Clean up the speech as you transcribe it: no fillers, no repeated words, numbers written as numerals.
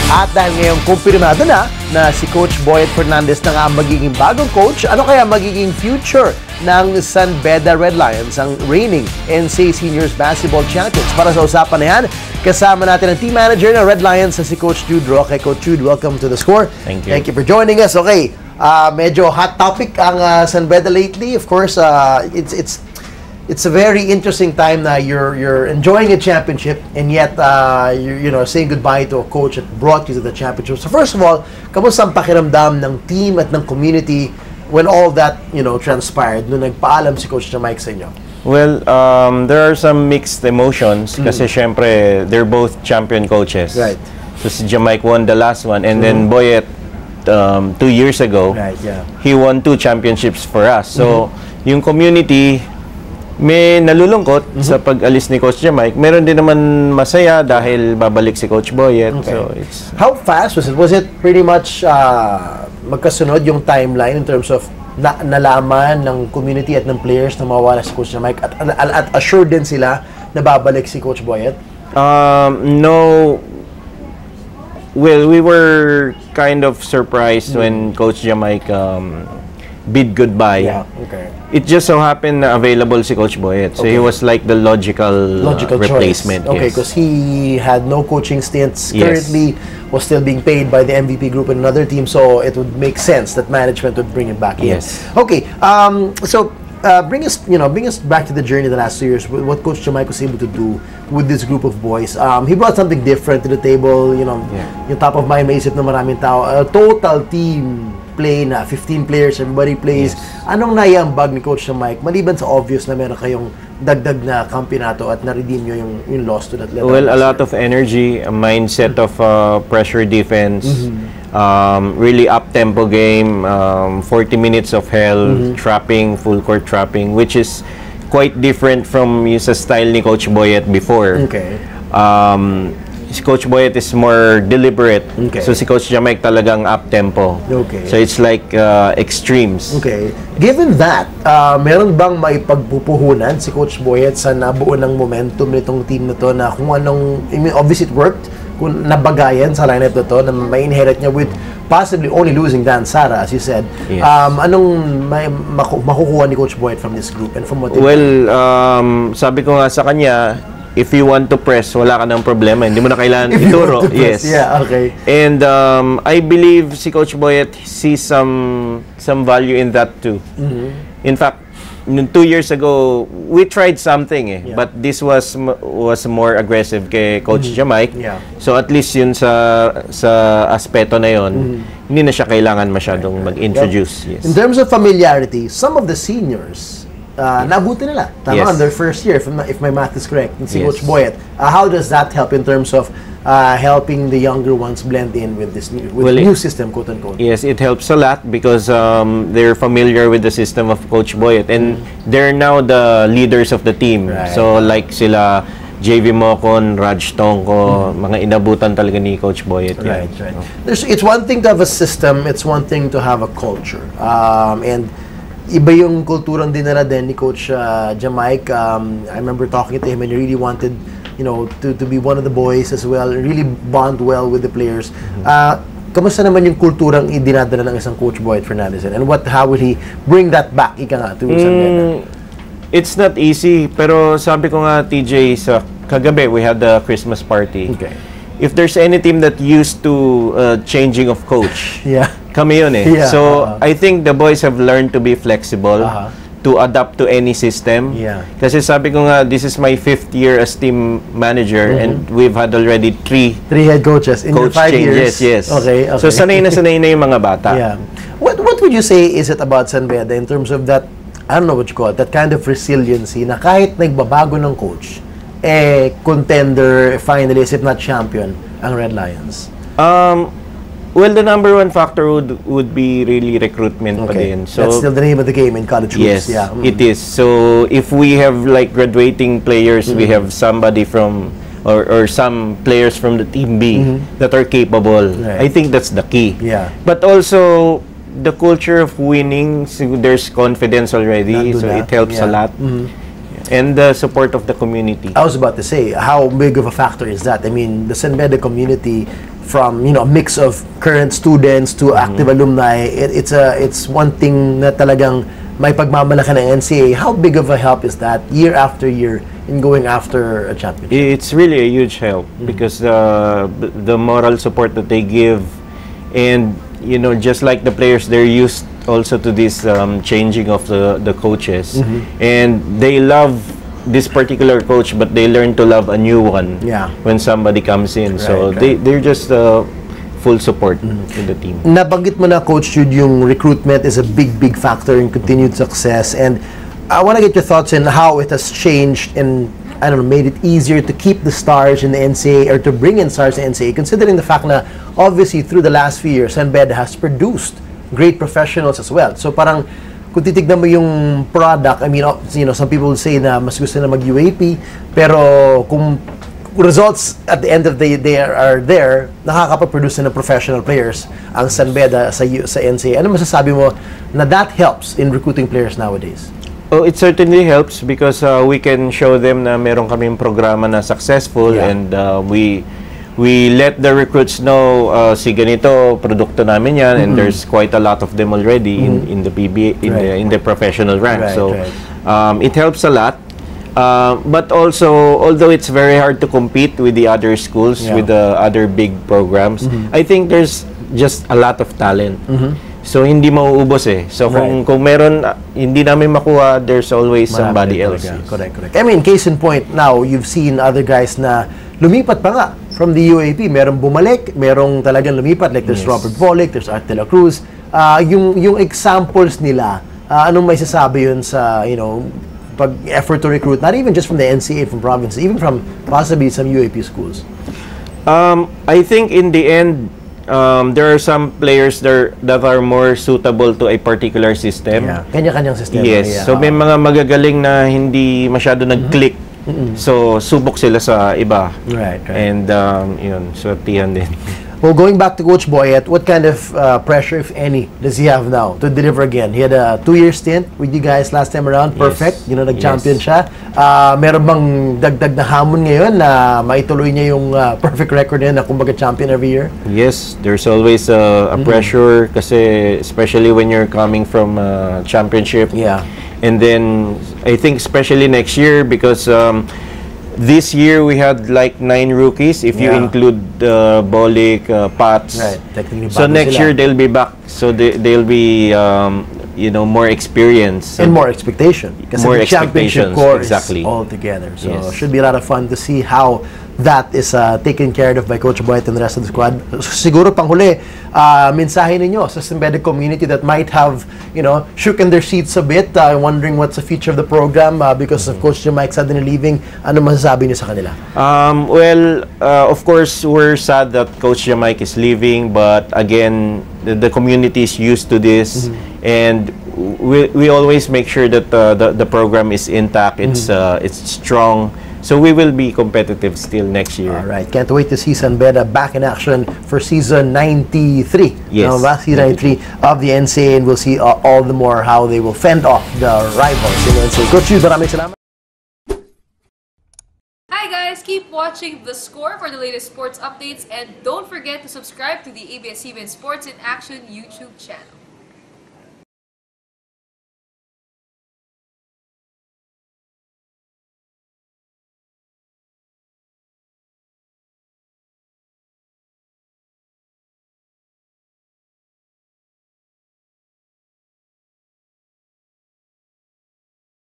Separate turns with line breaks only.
At dahil ngayong kumpirmado na si Coach Boyet Fernandez na nga magiging bagong coach, ano kaya magiging future ng San Beda Red Lions, ang reigning NCAA Seniors Basketball Champions? Para sa usapan na yan, kasama natin ang team manager ng Red Lions na si Coach Jude Roque. Coach Jude, welcome to the score.
Thank you.
Thank you for joining us. Okay, medyo hot topic ang San Beda lately. Of course, it's a very interesting time na you're enjoying a championship and yet you're saying goodbye to a coach that brought you to the championship. So first of all, kamusta ang pakiramdam ng team at ng community when all that transpired nung nagpaalam si Coach Jamike sa inyo?
Well, there are some mixed emotions kasi syempre they're both champion coaches.
Right.
So si Jamike won the last one and then Boyet 2 years ago,
Right, yeah.
he won 2 championships for us. So yung community may nalulungkot sa pag-alis ni Coach Jamike. Meron din naman masaya dahil babalik si Coach Boyet.
Okay.
So it's
How fast was it? Was it pretty much magkasunod yung timeline in terms of nalaman ng community at ng players na mawawala si Coach Jamike at assured din sila na babalik si Coach Boyet?
No. Well, we were kind of surprised when Coach Jamike bid goodbye.
Yeah, okay.
It just so happened na available si Coach Boyet. So he was like the logical replacement.
Choice. Okay, because he had no coaching stints.
Yes.
Currently was still being paid by the MVP group in another team, so it would make sense that management would bring him back in.
Yes.
Okay, so bring us back to the journey the last 2 years. What Coach Jamike was able to do with this group of boys. He brought something different to the table. Yung top of mind maisip na maraming tao. A total team play na 15 players, everybody plays.
Yes.
Anong naiambag ni Coach Jamike maliban sa obvious na meron kayong dagdag na kampyonato at na-redeem nyo yung loss to that level?
Well, a lot of energy, a mindset of pressure defense, really up-tempo game, 40 minutes of hell, trapping, full court trapping, which is quite different from yung sa style ni Coach Boyet before.
Okay.
Si Coach Boyet is more deliberate.
Okay.
So si Coach Jamike talagang up-tempo.
Okay.
So it's like extremes.
Okay. Given that, meron bang maipagpupuhunan si Coach Boyet sa nabuo ng momentum nitong team na to na kung anong, I mean, obviously it worked, kung nabagayan sa lineup na to, na may inherit niya with possibly only losing Dan Sara, as you said.
Yes.
Anong makukuha ni Coach Boyet from this group and from what
Well, sabi ko nga sa kanya, if you want to press, wala ka ng problema. Hindi mo na kailangan ituro. Yes.
Yeah, okay.
And I believe si Coach Boyet sees some value in that too. In fact, 2 years ago, we tried something but this was more aggressive kay Coach Jamike.
Yeah.
So at least yun sa aspeto na yun, hindi na siya kailangan masyadong mag-introduce. Yes.
In terms of familiarity, some of the seniors nabuti nila. Tama,
Yes.
their first year, if my math is correct. Si
Yes.
Coach Boyet. How does that help in terms of helping the younger ones blend in with this new system, quote unquote?
Yes, it helps a lot because they're familiar with the system of Coach Boyet and they're now the leaders of the team.
Right.
So like sila JV Mocon, Raj Tongko, mga inabutan talaga ni Coach Boyet.
Right, right. It's one thing to have a system, it's one thing to have a culture. And iba yung kulturang dinala din ni Coach Jamike. I remember talking to him and he really wanted, to be one of the boys as well, really bond well with the players. Kamusta naman yung kulturang idinadala ng isang Coach Boyet Fernandez and how will he bring that back ika nga to San Beda?
It's not easy, pero sabi ko nga TJ, sa kagabi we had the Christmas party.
Okay.
If there's any team that used to changing of coach,
Yeah.
kami yun eh.
Yeah,
So, I think the boys have learned to be flexible, to adapt to any system.
Yeah.
Kasi sabi ko nga, this is my 5th year as team manager and we've had already 3
3 head coaches in your
coach
5
changes.
years.
Yes.
Okay.
So, sanay na yung mga bata.
Yeah. What would you say is it about San Beda in terms of that, I don't know what you call it, that kind of resiliency na kahit nagbabago ng coach, contender, finalist, if not champion, ang Red Lions?
Well, the number one factor would be really recruitment pa din. So,
that's still the name of the game in college hoops.
yes,
Yeah.
it is. So, if we have like graduating players, we have somebody from or some players from the team B that are capable.
Right.
I think that's the key.
Yeah.
But also the culture of winning, so there's confidence already, so it helps a lot. And the support of the community.
I was about to say, how big of a factor is that? I mean, the San Beda community from a mix of current students to active alumni. It's one thing na talagang may pagmamalaki ng NCAA. How big of a help is that year after year in going after a championship?
It's really a huge help because the moral support that they give, and just like the players, they're used also to this changing of the coaches, and they love this particular coach, but they learn to love a new one when somebody comes in. So they're just full support to the team.
Nabanggit mo na, Coach Jude, yung recruitment is a big factor in continued success, and I want to get your thoughts on how it has changed and made it easier to keep the stars in the NCAA or to bring in stars in the NCAA, considering the fact na obviously through the last few years, San Beda has produced great professionals as well. So parang kung titignan mo yung product, I mean, some people will say na mas gusto na mag-UAP, pero kung results at the end of the day are there, nakakapag-produce na ng professional players ang San Beda sa NCAA. Ano masasabi mo na that helps in recruiting players nowadays?
Oh, it certainly helps because we can show them na meron kaming programa na successful, and we let the recruits know si ganito produkto namin yan, and there's quite a lot of them already in the PBA in the professional rank. It helps a lot. But also, although it's very hard to compete with the other schools, with the other big programs, I think there's just a lot of talent. So hindi mauubos eh. So kung meron hindi namin makuha, there's always somebody else.
Correct. I mean, case in point, now you've seen other guys na lumipat pa nga from the UAP. Merong bumalik, merong talagang lumipat, like there's Robert Volick, there's Art de la Cruz. Yung examples nila, anong may sasabi yun sa pag-effort to recruit, not even just from the NCAA, from provinces, even from possibly some UAP schools?
I think in the end, there are some players that are more suitable to a particular system.
Kanya-kanyang system.
Yes. So may mga magagaling na hindi masyado nag-click. So subok sila sa iba.
Right.
And yun, swertihan din.
Well, going back to Coach Boyet, what kind of pressure, if any, does he have now to deliver again? He had a 2-year stint with you guys last time around. Perfect. Nag-champion siya. Meron bang dagdag na hamon ngayon na maituloy niya yung perfect record niya na kumbaga champion every year?
Yes, there's always a pressure kasi especially when you're coming from a championship. And then, I think especially next year because this year we had like 9 rookies if you include Bolik, Pats. So next year they'll be back. So they'll be more experience
and more expectation.
More
the championship course
all
together. So it should be a lot of fun to see how that is taken care of by Coach Boyet and the rest of the squad. Siguro panghuli, mensahe ninyo sa San Beda community that might have, shooken their seats a bit, wondering what's the future of the program because of Coach Jamike suddenly leaving. Ano masasabi niyo sa kanila?
Of course, we're sad that Coach Jamike is leaving, but again, the community is used to this, and we always make sure that the program is intact, it's strong. So we will be competitive still next year.
All right. Can't wait to see San Beda back in action for season 93.
Yes.
Season 93 of the NCAA, and we'll see all the more how they will fend off the rivals in the NCAA. Coach Jude, maraming salamat.
Hi guys, keep watching The Score for the latest sports updates, and don't forget to subscribe to the ABS-CBN Sports in Action YouTube channel.